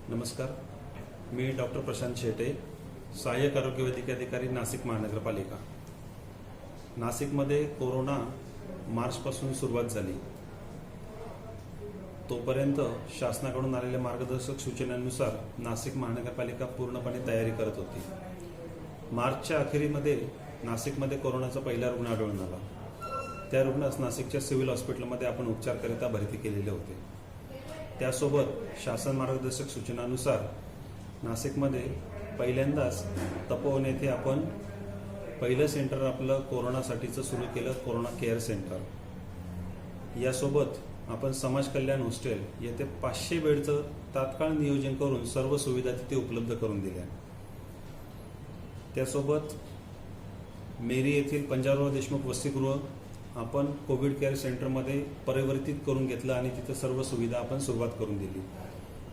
नमस्कार, मी डॉक्टर प्रशांत शेटे, सहाय्यक आरोग्य वैद्यकीय अधिकारी, नाशिक महानगरपालिका। नाशिकमध्ये कोरोना मार्चपासून सुरुवात झाली, तोपर्यंत शासनाकडून आलेल्या मार्गदर्शक सूचनांनुसार नाशिक महानगरपालिका पूर्णपणे तयारी करत होती। मार्चच्या अखेरीमध्ये नाशिकमध्ये कोरोनाचा पहिला रुग्ण आढळून आला। त्या रुग्णास नाशिकच्या सिव्हिल हॉस्पिटलमध्ये आपण उपचारकरिता भरती केलेले होते। त्यासोबत शासन मार्गदर्शक सूचनानुसार नाशिकमध्ये पहिल्यांदाच तपोवन येथे आपण पहिलं सेंटर आपलं कोरोनासाठीचं सुरू केलं, कोरोना केअर सेंटर। यासोबत आपण समाज कल्याण हॉस्टेल येथे 500 बेडचं तात्काळ नियोजन करून सर्व सुविधा तिथे उपलब्ध करून दिल्या। त्यासोबत मेरी येथील पंजाबराव देशमुख वसतिगृह आपण कोविड केअर सेंटरमध्ये परिवर्तित करून घेतलं आणि तिथे सर्व सुविधा आपण सुरुवात करून दिली।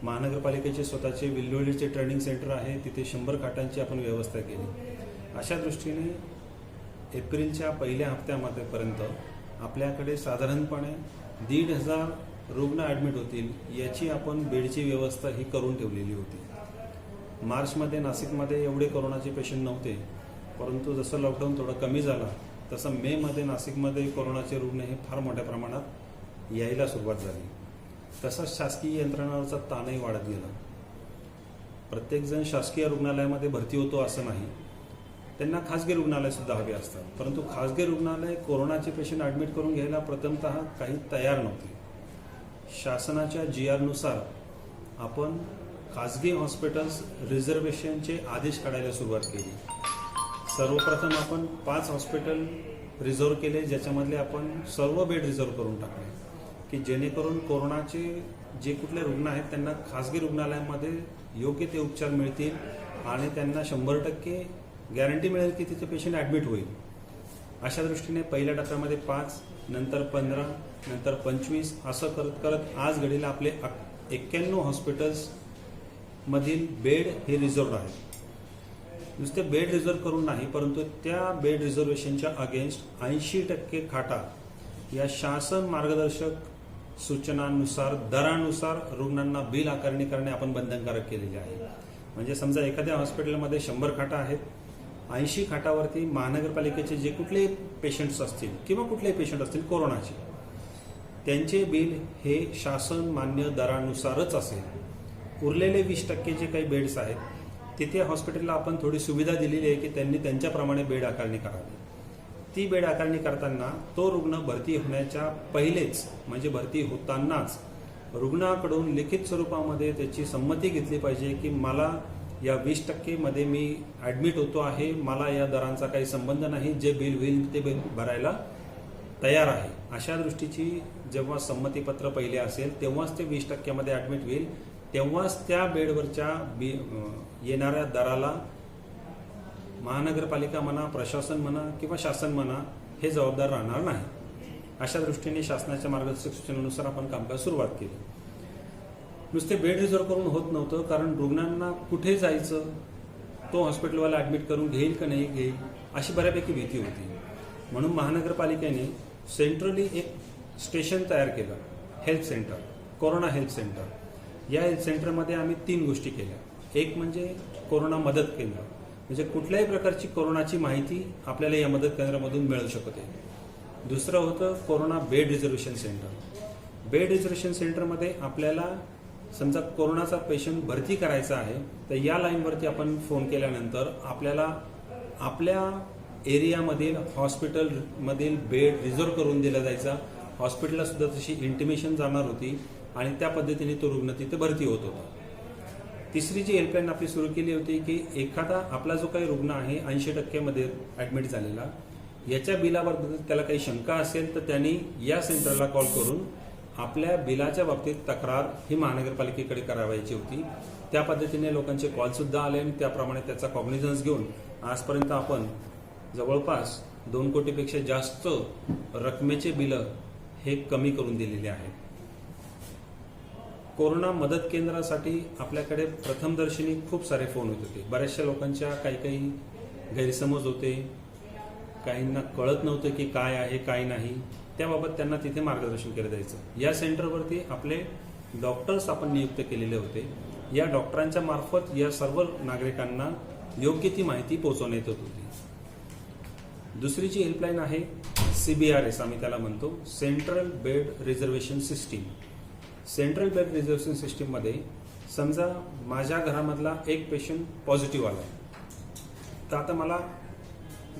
महानगरपालिकेचे स्वतःचे विल्लोळीचे ट्रेनिंग सेंटर आहे, तिथे 100 खाटांची आपण व्यवस्था केली। अशा दृष्टीने एप्रिलच्या पहिल्या हप्त्यामध्येपर्यंत आपल्याकडे साधारणपणे 1,500 रुग्ण ॲडमिट होतील याची आपण बेडची व्यवस्था ही करून ठेवलेली होती। मार्चमध्ये नाशिकमध्ये एवढे कोरोनाचे पेशंट नव्हते, परंतु जसं लॉकडाऊन थोडं कमी झाला तसं मेमध्ये नाशिकमध्ये कोरोनाचे रुग्ण हे फार मोठ्या प्रमाणात यायला सुरुवात झाली। तसंच शासकीय यंत्रणांवरचा ताणही वाढत गेला। प्रत्येकजण शासकीय रुग्णालयामध्ये भरती होतो असं नाही, त्यांना खासगी रुग्णालय सुद्धा हवे असतात, परंतु खासगी रुग्णालय कोरोनाचे पेशंट ॲडमिट करून घ्यायला प्रथमतः काही तयार नव्हते। शासनाच्या GR नुसार आपण खासगी हॉस्पिटल्स रिझर्वेशनचे आदेश काढायला सुरुवात केली। सर्वप्रथम आपण 5 हॉस्पिटल रिझर्व केले, ज्याच्यामधले आपण सर्व बेड रिझर्व करून टाकले की जेणेकरून कोरोनाचे जे कुठले रुग्ण आहेत त्यांना खासगी रुग्णालयामध्ये योग्य ते उपचार मिळतील आणि त्यांना 100% गॅरंटी मिळेल की तिथे पेशंट ॲडमिट होईल। अशा दृष्टीने पहिल्या टप्प्यामध्ये 5, नंतर 15, नंतर 25 असं करत करत आज घडीला आपले 91 हॉस्पिटल्स मधील बेड हे रिझर्व आहेत। नुसते बेड रिझर्व करून नाही, परंतु त्या बेड रिझर्वेशनच्या अगेन्स्ट 80% खाटा या शासन मार्गदर्शक सूचनांनुसार दरानुसार रुग्णांना बिल आकारणी करणे आपण बंधनकारक केलेले आहे। म्हणजे समजा एखाद्या हॉस्पिटलमध्ये 100 खाटा आहेत, 80 खाटावरती महानगरपालिकेचे जे कुठलेही पेशंट्स असतील किंवा कुठलेही पेशंट असतील कोरोनाचे, त्यांचे बिल हे शासन मान्य दरानुसारच असेल। उरलेले 20% जे काही बेड्स आहेत तिथे हॉस्पिटलला आपण थोडी सुविधा दिलेली आहे की त्यांनी त्यांच्याप्रमाणे बेड आकारणी करावी। ती बेड आकारणी करताना तो रुग्ण भरती होण्याच्या पहिलेच म्हणजे भरती होतानाच रुग्णाकडून लिखित स्वरूपामध्ये त्याची संमती घेतली पाहिजे की मला या 20% मध्ये मी ॲडमिट होतो आहे, मला या दरांचा काही संबंध नाही, जे बिल होईल ते बिल भरायला तयार आहे। अशा दृष्टीची जेव्हा संमतीपत्र पहिले असेल तेव्हाच ते 20% मध्ये ॲडमिट होईल, तेव्हाच त्या बेडवरच्या येणाऱ्या दराला महानगरपालिका म्हणा, प्रशासन म्हणा किंवा शासन म्हणा हे जबाबदार राहणार नाही। अशा दृष्टीने शासनाच्या मार्गदर्शक सूचनेनुसार आपण कामकाज सुरुवात केली। नुसते बेड रिझर्व करून होत नव्हतं, कारण रुग्णांना कुठे जायचं, तो हॉस्पिटलवाला ॲडमिट करून घेईल का नाही घेईल अशी बऱ्यापैकी भीती होती। म्हणून महानगरपालिकेने सेंट्रली एक स्टेशन तयार केलं, health centre, corona health centre. या हेल्थ सेंटरमध्ये आम्ही 3 गोष्टी केल्या। एक म्हणजे कोरोना मदत केंद्र, म्हणजे कुठल्याही प्रकारची कोरोनाची माहिती आपल्याला या मदत केंद्रामधून मिळू शकते। दुसरं होतं corona bed reservation centre. Bed reservation सेंटरमध्ये आपल्याला समजा कोरोनाचा पेशंट भरती करायचा आहे तर या लाईनवरती आपण फोन केल्यानंतर आपल्याला आपल्या एरियामधील हॉस्पिटलमधील बेड रिझर्व करून दिला जायचा। हॉस्पिटलला सुद्धा तशी इंटिमेशन जाणार होती आणि त्या पद्धतीने तो रुग्ण तिथे भरती होत होता। तिसरी जी हेल्पलाईन आपली सुरू केली होती की एखादा आपला जो काही रुग्ण आहे 80% मध्ये ॲडमिट झालेला, याच्या बिलाबाबत त्याला काही शंका असेल तर त्यांनी या सेंटरला कॉल करून आपल्या बिलाच्या बाबतीत तक्रार ही महानगरपालिकेकडे करावायची होती। त्या पद्धतीने लोकांचे कॉल सुद्धा आले आणि त्याप्रमाणे त्याचा कॉग्निझन्स घेऊन आजपर्यंत आपण जवळपास 2 कोटीपेक्षा जास्त रकमेचे बिलं हे कमी करून दिलेले आहेत। कोरोना मदत केंद्रासाठी आपल्याकडे प्रथमदर्शनी खूप सारे फोन होत होते। बऱ्याचशा लोकांच्या काही गैरसमज होते, काहींना कळत नव्हतं की काय आहे काय नाही, त्याबाबत त्यांना तिथे मार्गदर्शन केलं जायचं। या सेंटरवरती आपले डॉक्टर्स आपण नियुक्त केलेले होते या डॉक्टरांच्या मार्फत या सर्व नागरिकांना योग्य ती माहिती पोहोचवण्यात येत होती. दुसरी जी हेल्पलाईन आहे CBRS आम्ही त्याला म्हणतो, central bed reservation system. Central bed reservation सिस्टीममध्ये समजा माझ्या घरामधला एक पेशंट पॉझिटिव्ह आला, तर आता मला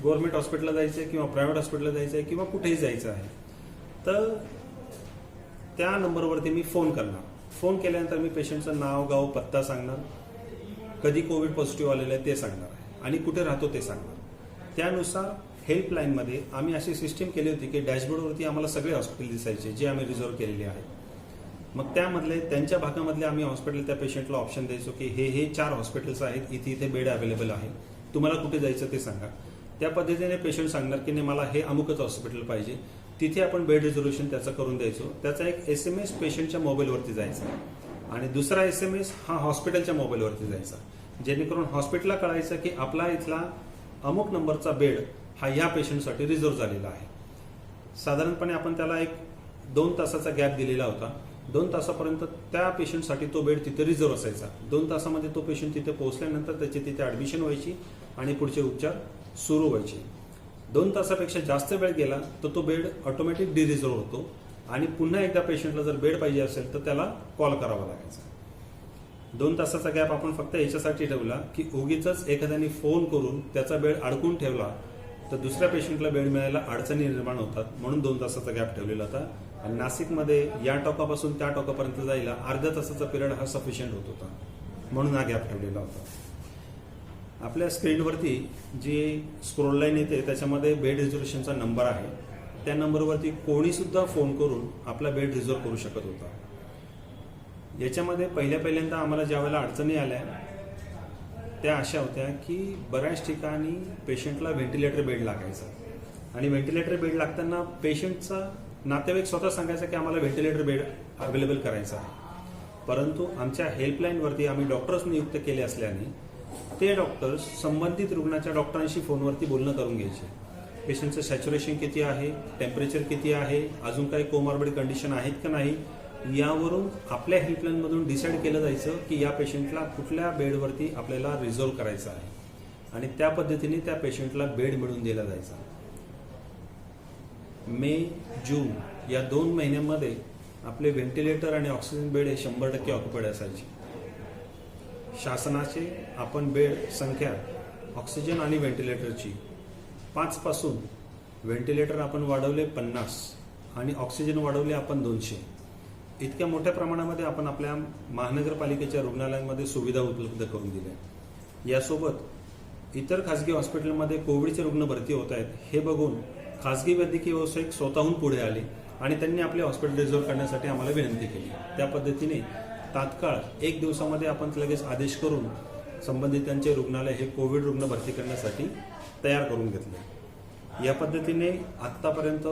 गव्हर्नमेंट हॉस्पिटलला जायचं आहे किंवा प्रायव्हेट हॉस्पिटलला जायचं आहे किंवा कुठेही जायचं आहे, तर त्या नंबरवरती मी फोन करणार. फोन केल्यानंतर मी पेशंटचं नाव, गाव, पत्ता सांगणार, कधी कोविड पॉझिटिव्ह आलेलं आहे ते सांगणार आहे आणि कुठे राहतो ते सांगणार. त्यानुसार हेल्पलाईनमध्ये आम्ही अशी सिस्टीम केली होती की डॅशबोर्डवरती आम्हाला सगळे हॉस्पिटल दिसायचे जे आम्ही रिझर्व्ह केलेले आहेत. मग त्यामधले त्यांच्या भागामधले आम्ही हॉस्पिटल त्या पेशंटला ऑप्शन द्यायचो की हे 4 हॉस्पिटल्स आहेत, इथे बेड अवेलेबल आहे, तुम्हाला कुठे जायचं ते सांगा. त्या पद्धतीने पेशंट सांगणार की नाही मला हे अमुकच हॉस्पिटल पाहिजे, तिथे आपण बेड रिझर्वेशन त्याचं करून द्यायचो. त्याचा एक SMS पेशंटच्या मोबाईलवरती जायचा आणि दुसरा SMS हा हॉस्पिटलच्या मोबाईलवरती जायचा, जेणेकरून हॉस्पिटलला कळायचं की आपला इथला अमुक नंबरचा बेड हा ह्या पेशंटसाठी रिझर्व्ह झालेला आहे. साधारणपणे आपण त्याला एक 2 तासाचा गॅप दिलेला होता. 2 तासापर्यंत त्या पेशंटसाठी तो बेड तिथे रिझर्व्ह असायचा. 2 तासामध्ये तो पेशंट तिथे पोहोचल्यानंतर त्याची तिथे ऍडमिशन व्हायची आणि पुढचे उपचार सुरू व्हायचे. 2 तासापेक्षा जास्त वेळ गेला तर तो बेड ऑटोमॅटिक डिरिझर्व्ह होतो आणि पुन्हा एकदा पेशंटला जर बेड पाहिजे असेल तर त्याला कॉल करावा लागायचा. 2 तासाचा गॅप आपण फक्त याच्यासाठी ठेवला की उगीच एखाद्याने फोन करून त्याचा बेड अडकून ठेवला तर दुसऱ्या पेशंटला बेड मिळायला अडचणी निर्माण होतात, म्हणून 2 तासाचा गॅप ठेवलेला होता. आणि नाशिकमध्ये या टोकापासून त्या टोकापर्यंत जायला अर्ध्या तासाचा पिरियड हा सफिशियंट होत होता, म्हणून हा गॅप ठेवलेला होता. आपल्या स्क्रीनवरती जी स्क्रोल लाईन येते त्याच्यामध्ये बेड रिझर्वेशनचा नंबर आहे. त्या नंबरवरती कोणी सुद्धा फोन करून आपला बेड रिझर्व करू शकत होता. याच्यामध्ये पहिल्यांदा आम्हाला ज्या वेळेला अडचणी आल्या त्या अशा होत्या की बऱ्याच ठिकाणी पेशंटला व्हेंटिलेटर बेड लागायचा आणि व्हेंटिलेटर बेड लागताना पेशंटचा नातेवाईक स्वतः सांगायचा की आम्हाला व्हेंटिलेटर बेड अवेलेबल करायचा आहे. परंतु आमच्या हेल्पलाईनवरती आम्ही डॉक्टर्स नियुक्त केले असल्याने ते डॉक्टर्स संबंधित रुग्णाच्या डॉक्टरांशी फोनवरती बोलणं करून घ्यायचे. पेशंटचं सॅच्युरेशन किती आहे, टेम्परेचर किती आहे, अजून काही कोमॉर्बिड कंडिशन आहेत का नाही, यावरून आपल्या हेल्पलाईनमधून डिसाईड केलं जायचं की या पेशंटला कुठल्या बेडवरती आपल्याला रिझर्व्ह करायचं आहे आणि त्या पद्धतीने त्या पेशंटला बेड मिळवून दिला जायचा. मे, जून या 2 महिन्यांमध्ये आपले व्हेंटिलेटर आणि ऑक्सिजन बेड हे 100% ऑक्युपाईड असायचे. शासनाचे आपण बेड संख्या ऑक्सिजन आणि व्हेंटिलेटरची 5 पासून व्हेंटिलेटर आपण वाढवले 50 आणि ऑक्सिजन वाढवले आपण 200. इतक्या मोठ्या प्रमाणामध्ये आपण आपल्या महानगरपालिकेच्या रुग्णालयांमध्ये सुविधा उपलब्ध करून दिल्या. यासोबत इतर खासगी हॉस्पिटलमध्ये कोविडचे रुग्ण भरती होत आहेत हे बघून खासगी वैद्यकीय व्यावसायिक स्वतःहून पुढे आले आणि त्यांनी आपले हॉस्पिटल रिझर्व्ह करण्यासाठी आम्हाला विनंती केली. त्या पद्धतीने तात्काळ 1 दिवसामध्ये आपण लगेच आदेश करून संबंधितांचे रुग्णालय हे कोविड रुग्ण भरती करण्यासाठी तयार करून घेतले. या पद्धतीने आत्तापर्यंत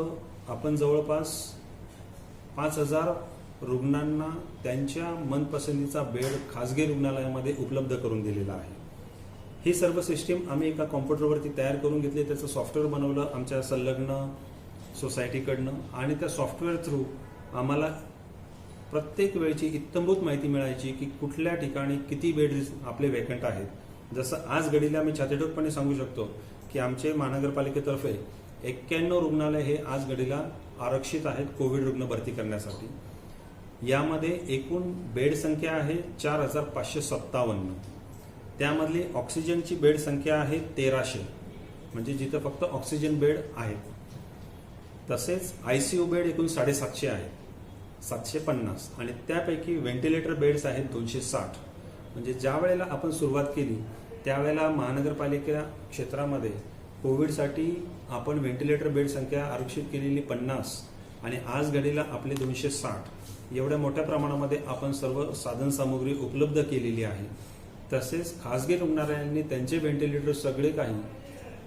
आपण जवळपास 5,000 रुग्णांना त्यांच्या मनपसंतीचा बेड खासगी रुग्णालयामध्ये उपलब्ध करून दिलेला आहे. ही सर्व सिस्टीम आम्ही एका कॉम्प्युटरवरती तयार करून घेतली, त्याचं सॉफ्टवेअर बनवलं आमच्या संलग्न सोसायटीकडनं आणि त्या सॉफ्टवेअर थ्रू आम्हाला प्रत्येक वेळची इत्तंभूत माहिती मिळायची की कुठल्या ठिकाणी किती बेड आपले वेकंट आहेत. जसं आज घडीला आम्ही छातीठोकपणे सांगू शकतो की आमचे महानगरपालिकेतर्फे 91 रुग्णालय हे आज घडीला आरक्षित आहेत कोविड रुग्ण भरती करण्यासाठी. यामध्ये एकूण बेड संख्या आहे 4,557. त्यामधली ऑक्सिजनची बेड संख्या आहे 1,300, म्हणजे जिथं फक्त ऑक्सिजन बेड आहेत. तसेच ICU बेड एकूण 750 आहेत, 750, आणि त्यापैकी व्हेंटिलेटर बेड्स आहेत 260. म्हणजे ज्या वेळेला आपण सुरुवात केली त्यावेळेला महानगरपालिका क्षेत्रामध्ये कोविडसाठी आपण व्हेंटिलेटर बेड संख्या आरक्षित केलेली 50 आणि आज घडीला आपले 260. एवढ्या मोठ्या प्रमाणामध्ये आपण सर्व साधनसामुग्री उपलब्ध केलेली आहे. तसेच खासगी रुग्णालयांनी त्यांचे व्हेंटिलेटर सगळे काही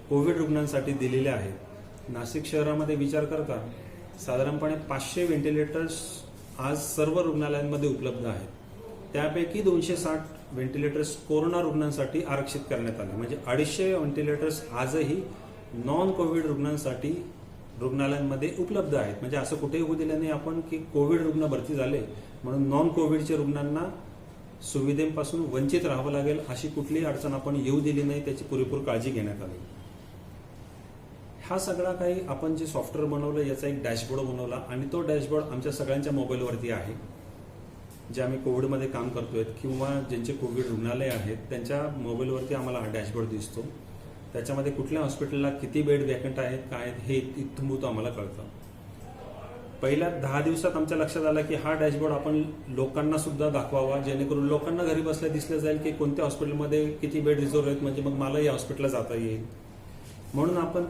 कोविड रुग्णांसाठी दिलेले आहेत. नाशिक शहरामध्ये विचार करता साधारणपणे 500 व्हेंटिलेटर्स आज सर्व रुग्णालयांमध्ये उपलब्ध आहेत. त्यापैकी 260 व्हेंटिलेटर्स कोरोना रुग्णांसाठी आरक्षित करण्यात आले. म्हणजे 250 व्हेंटिलेटर्स आजही नॉन कोविड रुग्णांसाठी रुग्णालयांमध्ये उपलब्ध आहेत. म्हणजे असं कुठेही होऊ दिलं नाही आपण की कोविड रुग्ण भरती झाले म्हणून नॉन कोविडच्या रुग्णांना सुविधेपासून वंचित राहावं लागेल अशी कुठलीही अडचण आपण येऊ दिली नाही, त्याची पुरेपूर काळजी घेण्यात आली. हा सगळा काही आपण जे सॉफ्टवेअर बनवलं याचा एक डॅशबोर्ड बनवला आणि तो डॅशबोर्ड आमच्या सगळ्यांच्या मोबाईलवरती आहे. जे आम्ही कोविडमध्ये काम करतोय किंवा ज्यांचे कोविड रुग्णालय आहेत त्यांच्या मोबाईलवरती आम्हाला हा डॅशबोर्ड दिसतो. त्याच्यामध्ये कुठल्या हॉस्पिटलला किती बेड वॅकंट आहेत काय आहेत हे इत्थंभूत आम्हाला कळतं. पहिल्या 10 दिवसात आमच्या लक्षात आलं की हा डॅशबोर्ड आपण लोकांना सुद्धा दाखवावा, जेणेकरून लोकांना घरी बसल्या दिसलं जाईल की कोणत्या हॉस्पिटलमध्ये किती बेड रिझर्व आहेत, म्हणजे मग मला या हॉस्पिटलला जाता येईल. म्हणून आपण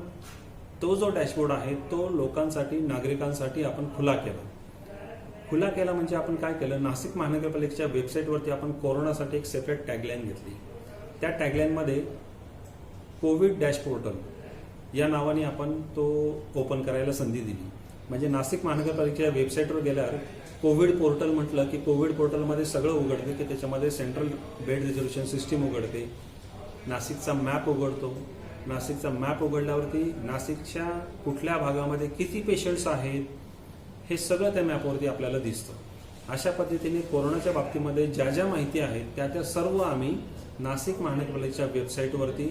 तो जो डॅशबोर्ड आहे तो लोकांसाठी, नागरिकांसाठी आपण खुला केला. म्हणजे आपण काय केलं, नाशिक महानगरपालिकेच्या वेबसाईटवरती आपण कोरोनासाठी एक सेपरेट टॅगलाईन घेतली. त्या टॅगलाईनमध्ये कोविड डॅश पोर्टल या नावाने आपण तो ओपन करायला संधी दिली. म्हणजे नाशिक महानगरपालिकेच्या वेबसाईटवर गेल्यावर कोविड पोर्टल म्हटलं की कोविड पोर्टलमध्ये सगळं उघडते की त्याच्यामध्ये सेंट्रल बेड रिझर्वेशन सिस्टीम उघडते, नाशिकचा मॅप उघडतो. नाशिकचा मॅप उघडल्यावरती नाशिकच्या कुठल्या भागामध्ये किती पेशंट्स आहेत हे सगळं त्या मॅपवरती आपल्याला दिसतं. अशा पद्धतीने कोरोनाच्या बाबतीमध्ये ज्या ज्या माहिती आहेत त्या सर्व आम्ही नाशिक महानगरपालिकेच्या वेबसाईटवरती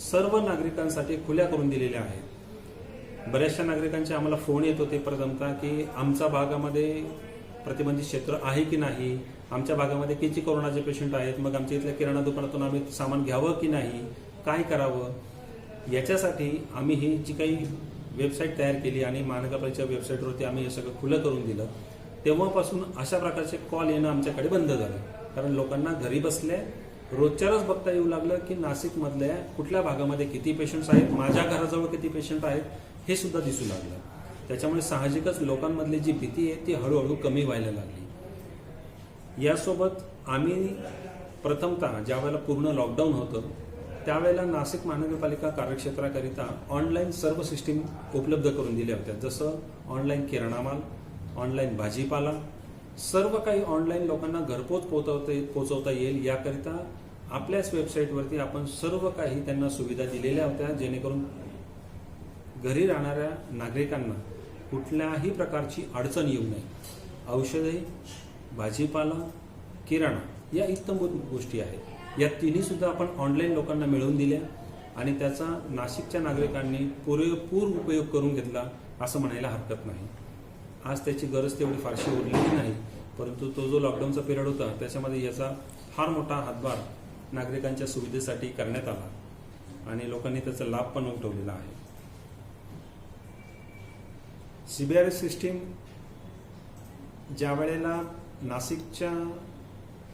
सर्व नागरिकांसाठी खुल्या करून दिलेल्या आहेत. बऱ्याचशा नागरिकांचे आम्हाला फोन येत होते प्रथमतः की आमच्या भागामध्ये प्रतिबंधित क्षेत्र आहे की नाही, आमच्या भागामध्ये किती कोरोनाचे पेशंट आहेत, मग आमच्या इथल्या किराणा दुकानातून आम्ही सामान घ्यावं की नाही, काय करावं. याच्यासाठी आम्ही ही जी काही वेबसाईट तयार केली आणि महानगरपालिकेच्या वेबसाईटवरती आम्ही हे सगळं खुलं करून दिलं. तेव्हापासून अशा प्रकारचे कॉल येणं आमच्याकडे बंद झालं, कारण लोकांना घरी बसल्या रोजच्या रोज बघता येऊ लागलं की नाशिकमधल्या कुठल्या भागामध्ये किती पेशंट्स आहेत, माझ्या घराजवळ किती पेशंट आहेत हे सुद्धा दिसू लागलं. त्याच्यामुळे साहजिकच लोकांमधली जी भीती आहे ती हळूहळू कमी व्हायला लागली. यासोबत आम्ही प्रथमतः ज्या वेळेला पूर्ण लॉकडाऊन होतं त्यावेळेला नाशिक महानगरपालिका कार्यक्षेत्राकरिता ऑनलाईन सर्व सिस्टीम उपलब्ध करून दिल्या होत्या. जसं ऑनलाईन किराणा माल, ऑनलाईन भाजीपाला, सर्व काही ऑनलाईन लोकांना घरपोच पोहोचवता येईल याकरिता आपल्याच वेबसाईटवरती आपण सर्व काही त्यांना सुविधा दिलेल्या होत्या, जेणेकरून घरी राहणाऱ्या नागरिकांना कुठल्याही प्रकारची अडचण येऊ नये. औषधे, भाजीपाला, किराणा या इत्तमभूत गोष्टी आहेत. या तिन्ही सुद्धा आपण ऑनलाईन लोकांना मिळवून दिल्या आणि त्याचा नाशिकच्या नागरिकांनी पुरेपूर उपयोग करून घेतला असं म्हणायला हरकत नाही. आज त्याची गरज तेवढी फारशी उरलेली नाही, परंतु तो जो लॉकडाऊनचा पिरियड होता त्याच्यामध्ये याचा फार मोठा हातभार नागरिकांच्या सुविधेसाठी करण्यात आला आणि लोकांनी त्याचा लाभ पण उठवलेला आहे. CBRS सिस्टीम ज्या वेळेला नाशिकच्या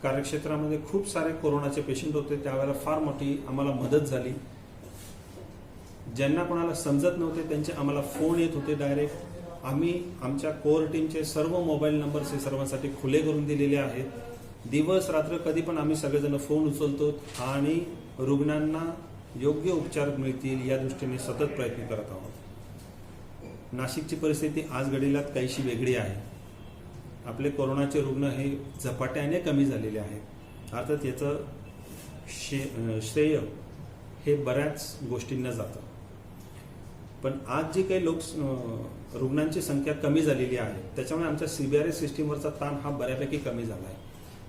कार्यक्षेत्रामध्ये खूप सारे कोरोनाचे पेशंट होते त्यावेळेला फार मोठी आम्हाला मदत झाली. ज्यांना कोणाला समजत नव्हते त्यांचे आम्हाला फोन येत होते डायरेक्ट. आम्ही आमच्या कोर टीमचे सर्व मोबाईल नंबर्स हे सर्वांसाठी खुले करून दिलेले आहेत. दिवस रात्र कधी पण आम्ही सगळेजण फोन उचलतो आणि रुग्णांना योग्य उपचार मिळतील या दृष्टीने सतत प्रयत्न करत आहोत. नाशिकची परिस्थिती आज घडीलात काहीशी वेगळी आहे. आपले कोरोनाचे रुग्ण हे झपाट्याने कमी झालेले आहेत. अर्थात याचं श्रेय हे बऱ्याच गोष्टींना जातं, पण आज जी काही रुग्णांची संख्या कमी झालेली आहे त्याच्यामुळे आमच्या CBRS सिस्टीमवरचा ताण हा बऱ्यापैकी कमी झाला आहे.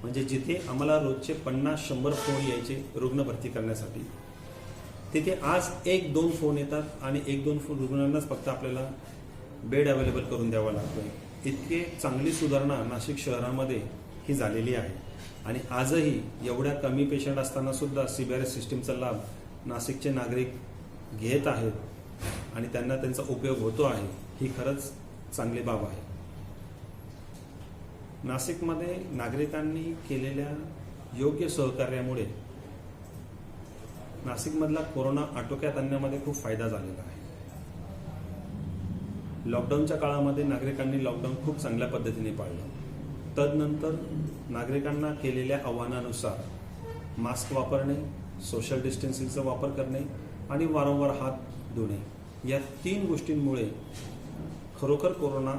म्हणजे जिथे आम्हाला रोजचे 50-100 फोन यायचे रुग्ण भरती करण्यासाठी, तिथे आज 1-2 फोन येतात आणि 1-2 फोन रुग्णांनाच फक्त आपल्याला बेड अवेलेबल करून द्यावा लागतोय. इतके चांगली सुधारणा नाशिक शहरामध्ये ही झालेली आहे आणि आजही एवढ्या कमी पेशंट असताना सुद्धा CBRS सिस्टीमचा लाभ नाशिकचे नागरिक घेत आहेत आणि त्यांना त्यांचा उपयोग होतो आहे, ही खरंच चांगली बाब आहे. नाशिकमध्ये नागरिकांनी केलेल्या योग्य सहकार्यामुळे नाशिकमधला कोरोना आटोक्यात आणण्यामध्ये खूप फायदा झालेला आहे. लॉकडाऊनच्या काळामध्ये नागरिकांनी लॉकडाऊन खूप चांगल्या पद्धतीने पाळलं. तदनंतर नागरिकांना केलेल्या आव्हानानुसार मास्क वापरणे, सोशल डिस्टन्सिंगचा वापर करणे आणि वारंवार हात धुणे या 3 गोष्टींमुळे खरोखर कोरोना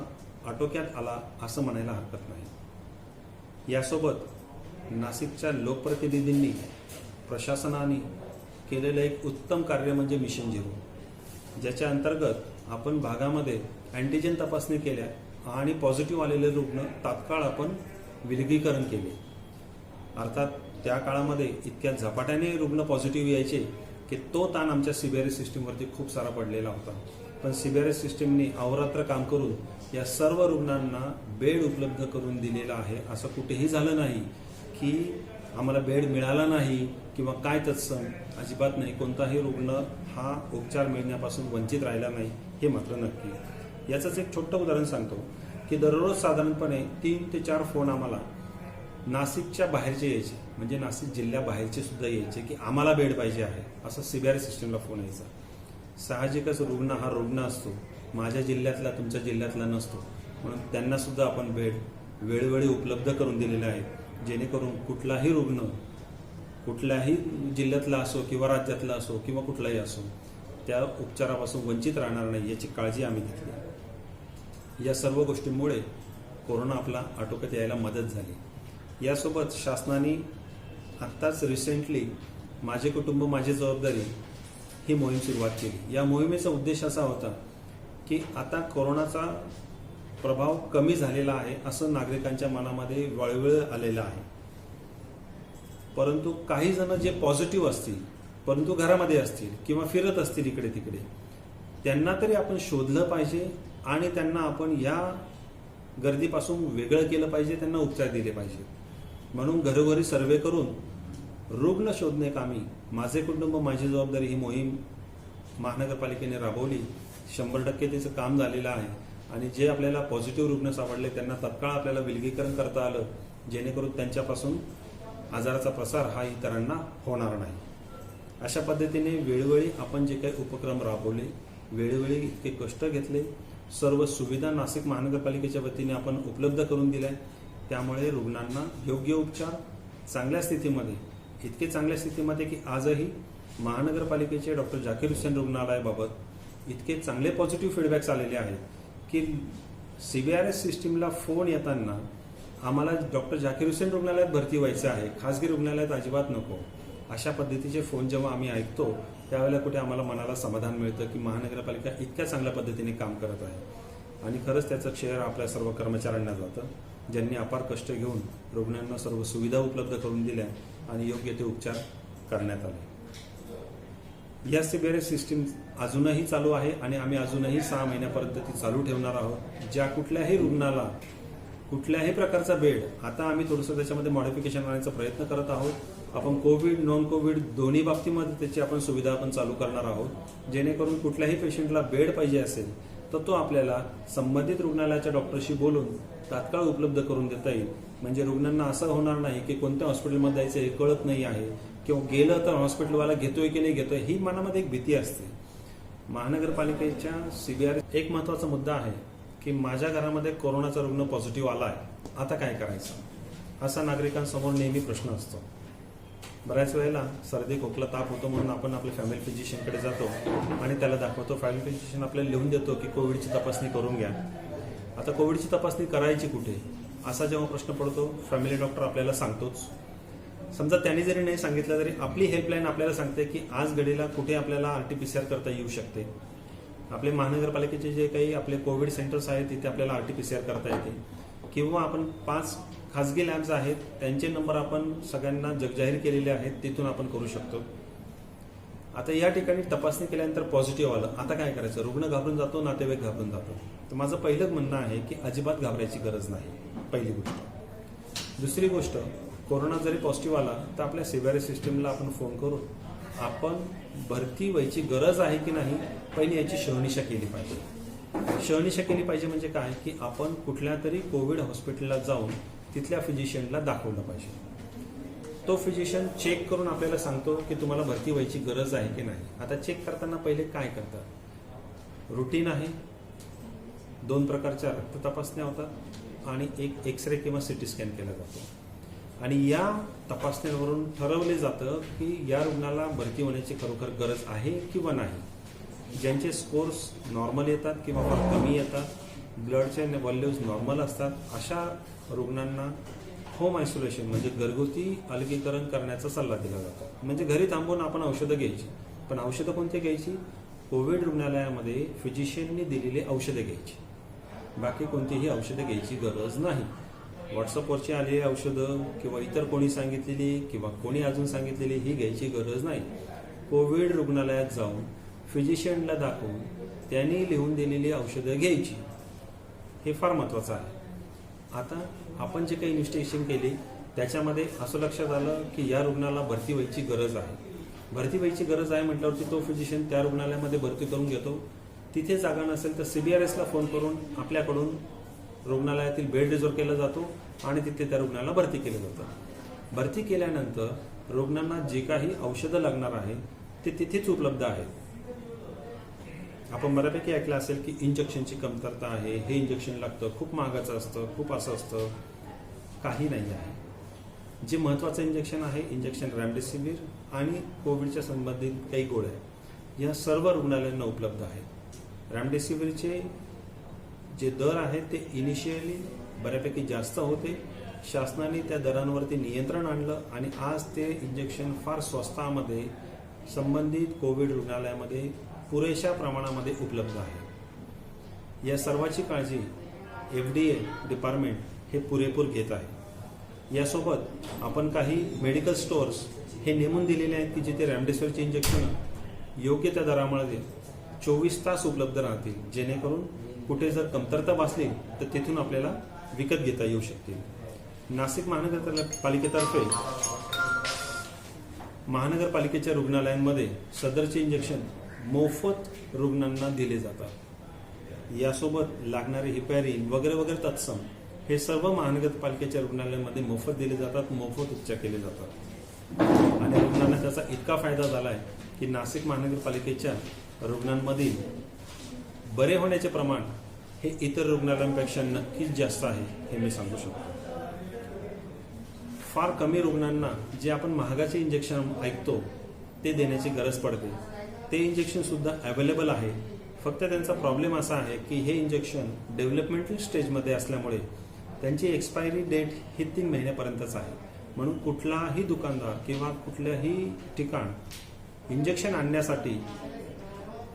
आटोक्यात आला असं म्हणायला हरकत नाही. यासोबत नाशिकच्या लोकप्रतिनिधींनी, प्रशासनाने केलेलं एक उत्तम कार्य म्हणजे मिशन झिरो, ज्याच्या अंतर्गत आपण भागामध्ये अँटीजेन तपासणी केल्या आणि पॉझिटिव्ह आलेले रुग्ण तात्काळ आपण विलगीकरण केले. अर्थात त्या काळामध्ये इतक्या झपाट्याने रुग्ण पॉझिटिव्ह यायचे की तो ताण आमच्या सीबीआरएस सिस्टीमवरती खूप सारा पडलेला होता. पण सीबीआरएस सिस्टीमने अहोरात्र काम करून या सर्व रुग्णांना बेड उपलब्ध करून दिलेला आहे. असं कुठेही झालं नाही की आम्हाला बेड मिळाला नाही किंवा काय तत्सम, अजिबात नाही. कोणताही रुग्ण हा उपचार मिळण्यापासून वंचित राहिला नाही, हे मात्र नक्की. याचंच एक छोटं उदाहरण सांगतो की दररोज साधारणपणे 3 ते 4 फोन आम्हाला नाशिकच्या बाहेरचे यायचे, म्हणजे नाशिक जिल्ह्याबाहेरचे सुद्धा यायचे की आम्हाला बेड पाहिजे आहे, असं सीबीआरएस सिस्टीमला फोन यायचा. साहजिकच रुग्ण हा रुग्ण असतो, माझ्या जिल्ह्यातला तुमच्या जिल्ह्यातला नसतो, म्हणून त्यांना सुद्धा आपण बेड वेळोवेळी उपलब्ध करून दिलेले आहेत, जेणेकरून कुठलाही रुग्ण कुठल्याही जिल्ह्यातला असो किंवा राज्यातला असो किंवा कुठलाही असो त्या उपचारापासून वंचित राहणार नाही याची काळजी आम्ही घेतली. या सर्व गोष्टींमुळे कोरोना आपला आटोक्यात यायला मदत झाली. यासोबत शासनाने आत्ताच रिसेंटली माझे कुटुंब माझी जबाबदारी ही मोहीम सुरुवात केली. या मोहिमेचा उद्देश असा होता की आता कोरोनाचा प्रभाव कमी झालेला आहे असं नागरिकांच्या मनामध्ये वळवळ आलेलं आहे, परंतु काही जण जे पॉझिटिव्ह असतील परंतु घरामध्ये असतील किंवा फिरत असतील इकडे तिकडे, त्यांना तरी आपण शोधलं पाहिजे आणि त्यांना आपण या गर्दीपासून वेगळं केलं पाहिजे, त्यांना उपचार दिले पाहिजे. म्हणून घरोघरी सर्वे करून रुग्ण शोधणे कामी माझे कुटुंब माझी जबाबदारी ही मोहीम महानगरपालिकेने राबवली. 100% त्याचं काम झालेलं आहे आणि जे आपल्याला पॉझिटिव्ह रुग्ण सापडले त्यांना तत्काळ आपल्याला विलगीकरण करता आलं, जेणेकरून त्यांच्यापासून आजाराचा प्रसार हा इतरांना होणार नाही. अशा पद्धतीने वेळोवेळी आपण जे काही उपक्रम राबवले, वेळोवेळी इतके कष्ट घेतले, सर्व सुविधा नाशिक महानगरपालिकेच्या वतीने आपण उपलब्ध करून दिल्या, त्यामुळे रुग्णांना योग्य उपचार चांगल्या स्थितीमध्ये, इतके चांगल्या स्थितीमध्ये की आजही महानगरपालिकेचे डॉक्टर झाकीर हुसेन रुग्णालयाबाबत इतके चांगले पॉझिटिव्ह फीडबॅक्स आलेले आहेत की सीबीआरएस सिस्टीमला फोन येताना आम्हाला डॉक्टर झाकीर हुसेन रुग्णालयात भरती व्हायचं आहे, खासगी रुग्णालयात अजिबात नको, अशा पद्धतीचे फोन जेव्हा आम्ही ऐकतो त्यावेळेला कुठे आम्हाला मनाला समाधान मिळतं की महानगरपालिका इतक्या चांगल्या पद्धतीने काम करत आहे. आणि खरंच त्याचं श्रेय आपल्या सर्व कर्मचाऱ्यांना जातं, ज्यांनी अपार कष्ट घेऊन रुग्णांना सर्व सुविधा उपलब्ध करून दिल्या आणि योग्य ते उपचार करण्यात आले. या सीबीआरएस सिस्टीम अजूनही चालू आहे आणि आम्ही अजूनही 6 महिन्यापर्यंत ती चालू ठेवणार आहोत. ज्या कुठल्याही रुग्णाला कुठल्याही प्रकारचा बेड, आता आम्ही थोडंसं त्याच्यामध्ये मॉडिफिकेशन करण्याचा प्रयत्न करत आहोत. आपण कोविड नॉन कोविड दोन्ही बाबतीमध्ये त्याची आपण सुविधा आपण चालू करणार आहोत, जेणेकरून कुठल्याही पेशंटला बेड पाहिजे असेल तर तो आपल्याला संबंधित रुग्णालयाच्या डॉक्टरशी बोलून तात्काळ उपलब्ध करून देता येईल. म्हणजे रुग्णांना असं होणार नाही की कोणत्या हॉस्पिटलमध्ये जायचं हे कळत नाही आहे किंवा गेलं तर हॉस्पिटलवाला घेतोय की नाही घेतोय ही मनामध्ये एक भीती असते. महानगरपालिकेच्या सीबीआरएस एक महत्त्वाचा मुद्दा आहे की माझ्या घरामध्ये कोरोनाचा रुग्ण पॉझिटिव्ह आला आहे, आता काय करायचं, असा नागरिकांसमोर नेहमी प्रश्न असतो. बऱ्याच वेळेला सर्दी खोकला ताप होतो म्हणून आपण आपल्या फॅमिली फिजिशियनकडे जातो आणि त्याला दाखवतो. फॅमिली फिजिशियन आपल्याला लिहून देतो की कोविडची तपासणी करून घ्या. आता कोविडची तपासणी करायची कुठे, असा जेव्हा प्रश्न पडतो फॅमिली डॉक्टर आपल्याला सांगतोच. समजा त्यांनी जरी नाही सांगितलं तरी आपली हेल्पलाईन आपल्याला सांगते की आज घडीला कुठे आपल्याला RT-PCR करता येऊ शकते. आपले महानगरपालिकेचे जे काही आपले कोविड सेंटर्स आहेत तिथे आपल्याला RT-PCR करता येते, किंवा आपण 5 खासगी लॅब्स आहेत त्यांचे नंबर आपण सगळ्यांना जगजाहीर केलेले आहेत, तिथून आपण करू शकतो. आता या ठिकाणी तपासणी केल्यानंतर पॉझिटिव्ह आलं, आता काय करायचं, रुग्ण घाबरून जातो, नातेवाईक घाबरून जातो. तर माझं पहिलं म्हणणं आहे की अजिबात घाबरायची गरज नाही, पहिली गोष्ट. दुसरी गोष्ट, कोरोना जरी पॉझिटिव्ह आला तर आपल्या सीबीआरएस सिस्टीमला आपण फोन करून आपण भरती व्हायची गरज आहे की नाही पहिली याची शहानिशा केली पाहिजे. शहानिशा केली पाहिजे म्हणजे काय की आपण कुठल्या तरी कोविड हॉस्पिटलला जाऊन तिथल्या फिजिशियनला दाखवलं पाहिजे. तो फिजिशियन चेक करून आपल्याला सांगतो की तुम्हाला भरती व्हायची गरज आहे की नाही. आता चेक करताना पहिले काय करतात, रुटीन आहे, 2 प्रकारच्या रक्त तपासण्या होतात आणि एक एक्सरे किंवा CT स्कॅन केला जातो आणि या तपासण्यांवरून ठरवले जातं की या रुग्णाला भरती होण्याची खरोखर गरज आहे किंवा नाही. ज्यांचे स्कोर्स नॉर्मल येतात किंवा फार कमी येतात, ब्लडचे व्हॉल्यूम्स नॉर्मल असतात, अशा रुग्णांना होम आयसोलेशन म्हणजे घरगुती अलगीकरण करण्याचा सल्ला दिला जातो. म्हणजे घरी थांबून आपण औषधं घ्यायची, पण औषधं कोणती घ्यायची, कोविड रुग्णालयामध्ये फिजिशियननी दिलेली औषधं घ्यायची, बाकी कोणतीही औषधं घ्यायची गरज नाही. व्हॉट्सअपवरची आलेली औषधं किंवा इतर कोणी सांगितलेली किंवा कोणी अजून सांगितलेली ही घ्यायची गरज नाही. कोविड रुग्णालयात जाऊन फिजिशियनला दाखवून त्यांनी लिहून दिलेली औषधं घ्यायची, हे फार महत्त्वाचं आहे. आता आपण जे काही इन्व्हेस्टिगेशन केली त्याच्यामध्ये असं लक्षात आलं की या रुग्णाला भरती व्हायची गरज आहे. भरती व्हायची गरज आहे म्हटल्यावरती तो फिजिशियन त्या रुग्णालयामध्ये भरती करून घेतो. तिथे जागा नसेल तर CBRSला फोन करून आपल्याकडून रुग्णालयातील बेड रिझर्व केला जातो आणि तिथे त्या रुग्णाला भरती केलं जातं. भरती केल्यानंतर रुग्णांना जे काही औषधं लागणार आहे ते तिथेच उपलब्ध आहेत. आपण बऱ्यापैकी ऐकलं असेल की इंजेक्शनची कमतरता आहे, हे इंजेक्शन लागतं, खूप महागाचं असतं, खूप असं असतं. काही नाही आहे. जे महत्त्वाचं इंजेक्शन आहे, इंजेक्शन रेमडेसिवीर आणि कोविडच्या संबंधित काही गोळ्या या सर्व रुग्णालयांना उपलब्ध आहेत. रेमडेसिवीरचे जे दर आहेत ते इनिशियली बऱ्यापैकी जास्त होते. शासनाने त्या दरांवरती नियंत्रण आणलं आणि आज ते इंजेक्शन फार स्वस्तामध्ये संबंधित कोविड रुग्णालयामध्ये पुरेशा प्रमाणामध्ये उपलब्ध आहे. या सर्वाची काळजी FDA डिपार्टमेंट हे पुरेपूर घेत आहे. यासोबत आपण काही मेडिकल स्टोअर्स हे नेमून दिलेले आहेत की जिथे रेमडेसिवीरचे इंजेक्शन योग्य त्या दरामध्ये 24 तास उपलब्ध राहतील, जेणेकरून कुठे जर कमतरता भासली तर तिथून आपल्याला विकत घेता येऊ शकतील. नाशिक महानगरपालिकेतर्फे महानगरपालिकेच्या रुग्णालयांमध्ये सदरचे इंजेक्शन मोफत रुग्णांना दिले जातात. यासोबत लागणारे हिपॅरिन वगैरे वगैरे तत्सम हे सर्व महानगरपालिकेच्या रुग्णालयांमध्ये मोफत दिले जातात, मोफत उपचार केले जातात. आणि रुग्णांना त्याचा इतका फायदा झाला आहे की नाशिक महानगरपालिकेच्या रुग्णांमधील बरे होण्याचे प्रमाण हे इतर रुग्णालयांपेक्षा नक्कीच जास्त आहे, हे मी सांगू शकतो. फार कमी रुग्णांना जे आपण महागाचे इंजेक्शन ऐकतो ते देण्याची गरज पडते. ते इंजेक्शन सुद्धा अवेलेबल आहे. फक्त त्यांचा प्रॉब्लेम असा आहे की हे इंजेक्शन डेव्हलपमेंटल स्टेजमध्ये असल्यामुळे त्यांची एक्सपायरी डेट ही 3 महिन्यापर्यंतच आहे. म्हणून कुठलाही दुकानदार किंवा कुठल्याही ठिकाण इंजेक्शन आणण्यासाठी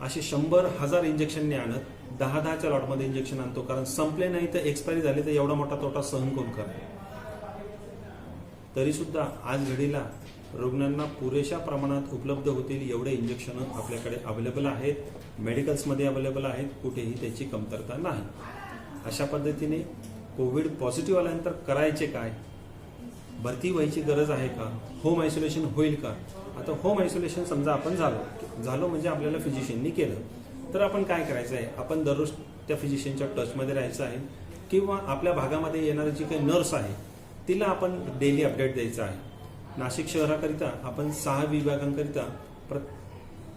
असे 100,000 इंजेक्शन नाही आणत, 10-10च्या लॉटमध्ये इंजेक्शन आणतो. कारण संपले नाही तर एक्सपायरी झाली तर एवढा मोठा तोटा सहन कोण करेल. तरी सुद्धा आज घडीला रुग्णांना पुरेशा प्रमाणात उपलब्ध होतील एवढे इंजेक्शन आपल्याकडे अवेलेबल आहेत, मेडिकल्समध्ये अवेलेबल आहेत, कुठेही त्याची कमतरता नाही. अशा पद्धतीने कोविड पॉझिटिव्ह आल्यानंतर करायचे काय, भरती व्हायची गरज आहे का, होम आयसोलेशन होईल का. आता होम आयसोलेशन समजा आपण झालो म्हणजे आपल्याला फिजिशियननी केलं तर आपण काय करायचं आहे, आपण दररोज त्या फिजिशियनच्या टचमध्ये राहायचं आहे किंवा आपल्या भागामध्ये येणारी जी काही नर्स आहे तिला आपण डेली अपडेट द्यायचं आहे. नाशिक शहराकरिता आपण 6 विभागांकरिता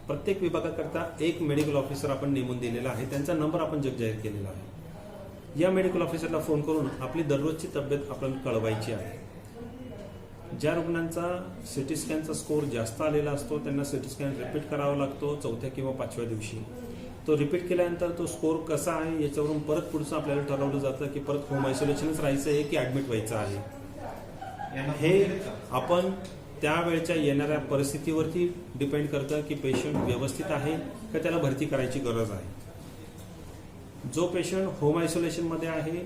प्रत्येक विभागाकरिता एक मेडिकल ऑफिसर आपण नेमून दिलेला आहे. त्यांचा नंबर आपण जाहीर केलेला आहे. या मेडिकल ऑफिसरला फोन करून आपली दररोजची तब्येत आपण कळवायची आहे. ज्या रुग्णांचा सिटी स्कॅनचा स्कोर जास्त आलेला असतो त्यांना सिटी स्कॅन रिपीट करावा लागतो 4थ्या किंवा 5व्या दिवशी. तो रिपीट केल्यानंतर तो स्कोर कसा आहे याच्यावरून परत पुढचं आपल्याला ठरवलं जातं की परत होम आयसोलेशनच राहायचं आहे की ॲडमिट व्हायचं आहे. हे आपण त्यावेळच्या येणाऱ्या परिस्थितीवरती डिपेंड करतं की पेशंट व्यवस्थित आहे का त्याला भरती करायची गरज आहे. जो पेशंट होम आयसोलेशनमध्ये आहे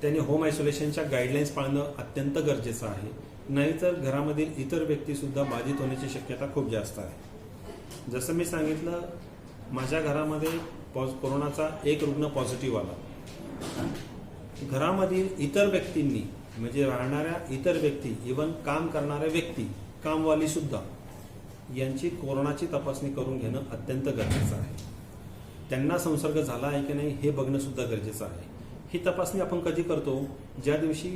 त्याने होम आयसोलेशनच्या गाईडलाईन्स पाळणं अत्यंत गरजेचं आहे. नाहीतर घरामधील इतर व्यक्तीसुद्धा बाधित होण्याची शक्यता खूप जास्त आहे. जसं मी सांगितलं, माझ्या घरामध्ये कोरोनाचा एक रुग्ण पॉझिटिव्ह आला. घरामधील इतर व्यक्तींनी म्हणजे राहणाऱ्या इतर व्यक्ती, इव्हन काम करणाऱ्या व्यक्ती, कामवाली सुद्धा यांची कोरोनाची तपासणी करून घेणं अत्यंत गरजेचं आहे. त्यांना संसर्ग झाला आहे की नाही हे बघणं सुद्धा गरजेचं आहे. ही तपासणी आपण कधी करतो, ज्या दिवशी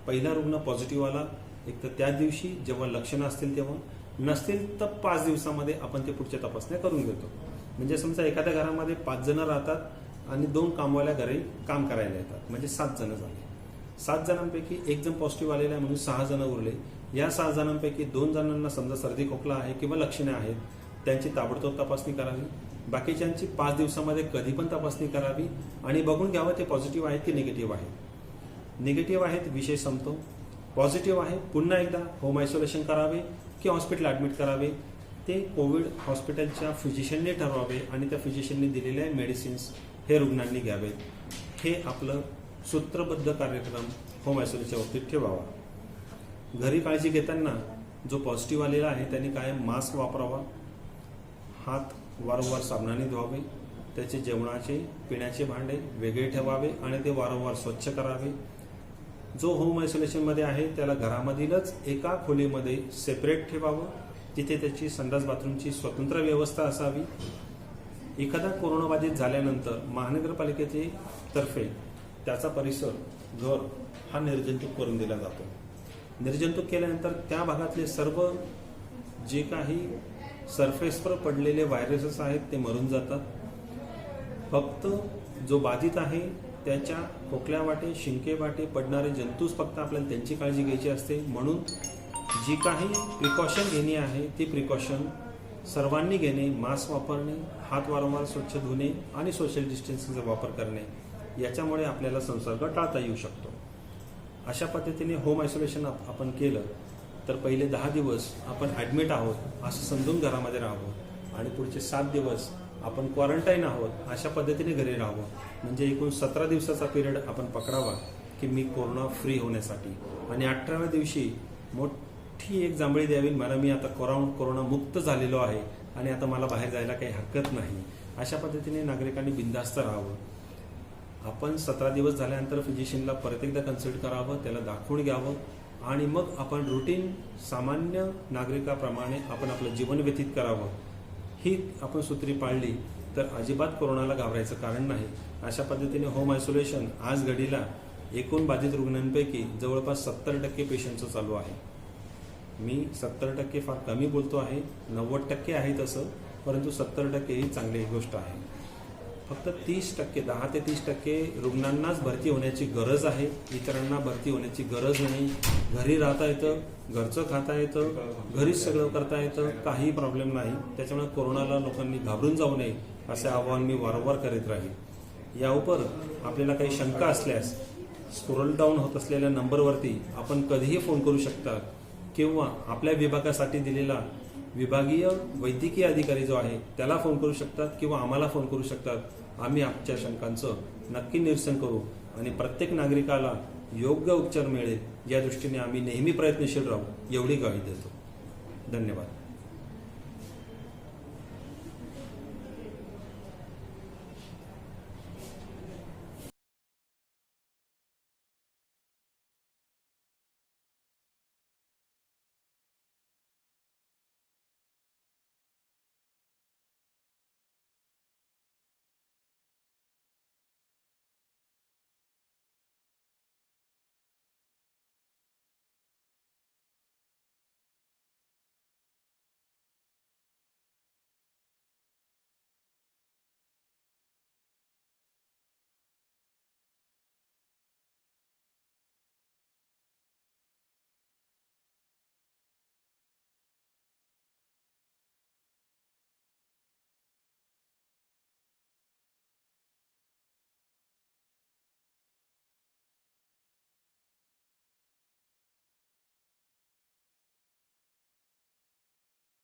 पहिला रुग्ण पॉझिटिव्ह आला, एक तर त्या दिवशी जेव्हा लक्षणं असतील तेव्हा, नसतील तर 5 दिवसामध्ये आपण ते पुढच्या तपासण्या करून घेतो. म्हणजे समजा एखाद्या घरामध्ये 5 जण राहतात आणि 2 कामवाल्या घरी काम करायला येतात, म्हणजे 7 जण झाले. 7 जणांपैकी 1 जण पॉझिटिव्ह आलेला आहे म्हणून 6 जण उरले. या 6 जणांपैकी 2 जणांना समजा सर्दी खोकला आहे किंवा लक्षणे आहेत, त्यांची ताबडतोब तपासणी करावी. बाकीच्यांची 5 दिवसामध्ये कधी पण तपासणी करावी आणि बघून घ्यावं ते पॉझिटिव्ह आहेत की निगेटिव्ह आहेत. निगेटिव्ह आहेत विषय संपतो. पॉझिटिव्ह आहे पुन्हा एकदा होम आयसोलेशन करावे की हॉस्पिटल ॲडमिट करावे ते कोविड हॉस्पिटलच्या फिजिशियनने ठरवावे आणि त्या फिजिशियनने दिलेले मेडिसिन्स हे रुग्णांनी घ्यावेत. हे आपलं सूत्रबद्ध कार्यक्रम होम आयसोलेशनच्या बाबतीत ठेवावा. घरी काळजी घेताना जो पॉझिटिव्ह आलेला आहे त्यांनी कायम मास्क वापरावा, हात वारंवार साबणाने धुवावे, त्याचे जेवणाचे पिण्याचे भांडे वेगळे ठेवावे आणि ते वारंवार स्वच्छ करावे. जो होम आयसोलेशनमध्ये आहे त्याला घरामधीलच एका खोलीमध्ये सेपरेट ठेवावं, तिथे त्याची संडास बाथरूमची स्वतंत्र व्यवस्था असावी. एखादा कोरोनाबाधित झाल्यानंतर महानगरपालिकेचे तर्फे त्याचा परिसर घर हा निर्जंतुक करून दिला जातो. निर्जंतुक केल्यानंतर त्या भागातले सर्व जे काही सरफेसवर पडलेले व्हायरसेस आहेत ते मरून जातात. फक्त जो बाधित आहे त्याच्या खोकल्या वाटे शिंके वाटे पडणारे जंतूच फक्त आपल्याला त्यांची काळजी घ्यायची असते. म्हणून जी काही प्रिकॉशन घेणे आहे ती प्रिकॉशन सर्वांनी घेणे, मास्क वापरणे, हात वारंवार स्वच्छ धुणे आणि सोशल डिस्टन्सिंगचा वापर करणे, याच्यामुळे आपल्याला संसर्ग टाळता येऊ शकतो. अशा पद्धतीने होम आयसोलेशन आपण केलं तर पहिले 10 दिवस आपण ॲडमिट आहोत असं समजून घरामध्ये राहावं आणि पुढचे 7 दिवस आपण क्वारंटाईन आहोत अशा पद्धतीने घरी राहावं. म्हणजे एकूण 17 दिवसाचा पिरियड आपण पकडावा की मी कोरोना फ्री होण्यासाठी, आणि 18व्या दिवशी मोठी एक जांभळी द्यावी, मला मी आता कोरोना मुक्त झालेलो आहे आणि आता मला बाहेर जायला काही हरकत नाही. अशा पद्धतीने नागरिकांनी बिनधास्त राहावं. आपण 17 दिवस झाल्यानंतर फिजिशियनला परत एकदा कन्सल्ट करावं, त्याला दाखवून घ्यावं आणि मग आपण रुटीन सामान्य नागरिकाप्रमाणे आपण आपलं जीवन व्यतीत करावं. ही आपण सूत्री पाळली तर अजिबात कोरोनाला घाबरायचं कारण नाही. अशा पद्धतीने होम आयसोलेशन आज घडीला एकूण बाधित रुग्णांपैकी जवळपास 70% पेशंटचं चालू आहे. मी 70% फार कमी बोलतो आहे, 90% आहे तसं, परंतु 70% ही चांगली गोष्ट आहे. फक्त 30%, 10 ते 30% रुग्णांनाच भरती होण्याची गरज आहे, इतरांना भरती होण्याची गरज नाही. घरी राहता येतं, घरचं खाता येतं, घरीच सगळं करता येतं, काही प्रॉब्लेम नाही. त्याच्यामुळे कोरोनाला लोकांनी घाबरून जाऊ नये असे आवाहन मी वारंवार करीत राहील. याउपर आपल्याला काही शंका असल्यास स्क्रोल डाऊन होत असलेल्या नंबरवरती आपण कधीही फोन करू शकता किंवा आपल्या विभागासाठी दिलेला विभागीय वैद्यकीय अधिकारी जो आहे त्याला फोन करू शकतात किंवा आम्हाला फोन करू शकतात. आम्ही आमच्या शंकांचं नक्की निरसन करू आणि प्रत्येक नागरिकाला योग्य उपचार मिळेल या दृष्टीने आम्ही नेहमी प्रयत्नशील राहू एवढी ग्वाही देतो. धन्यवाद.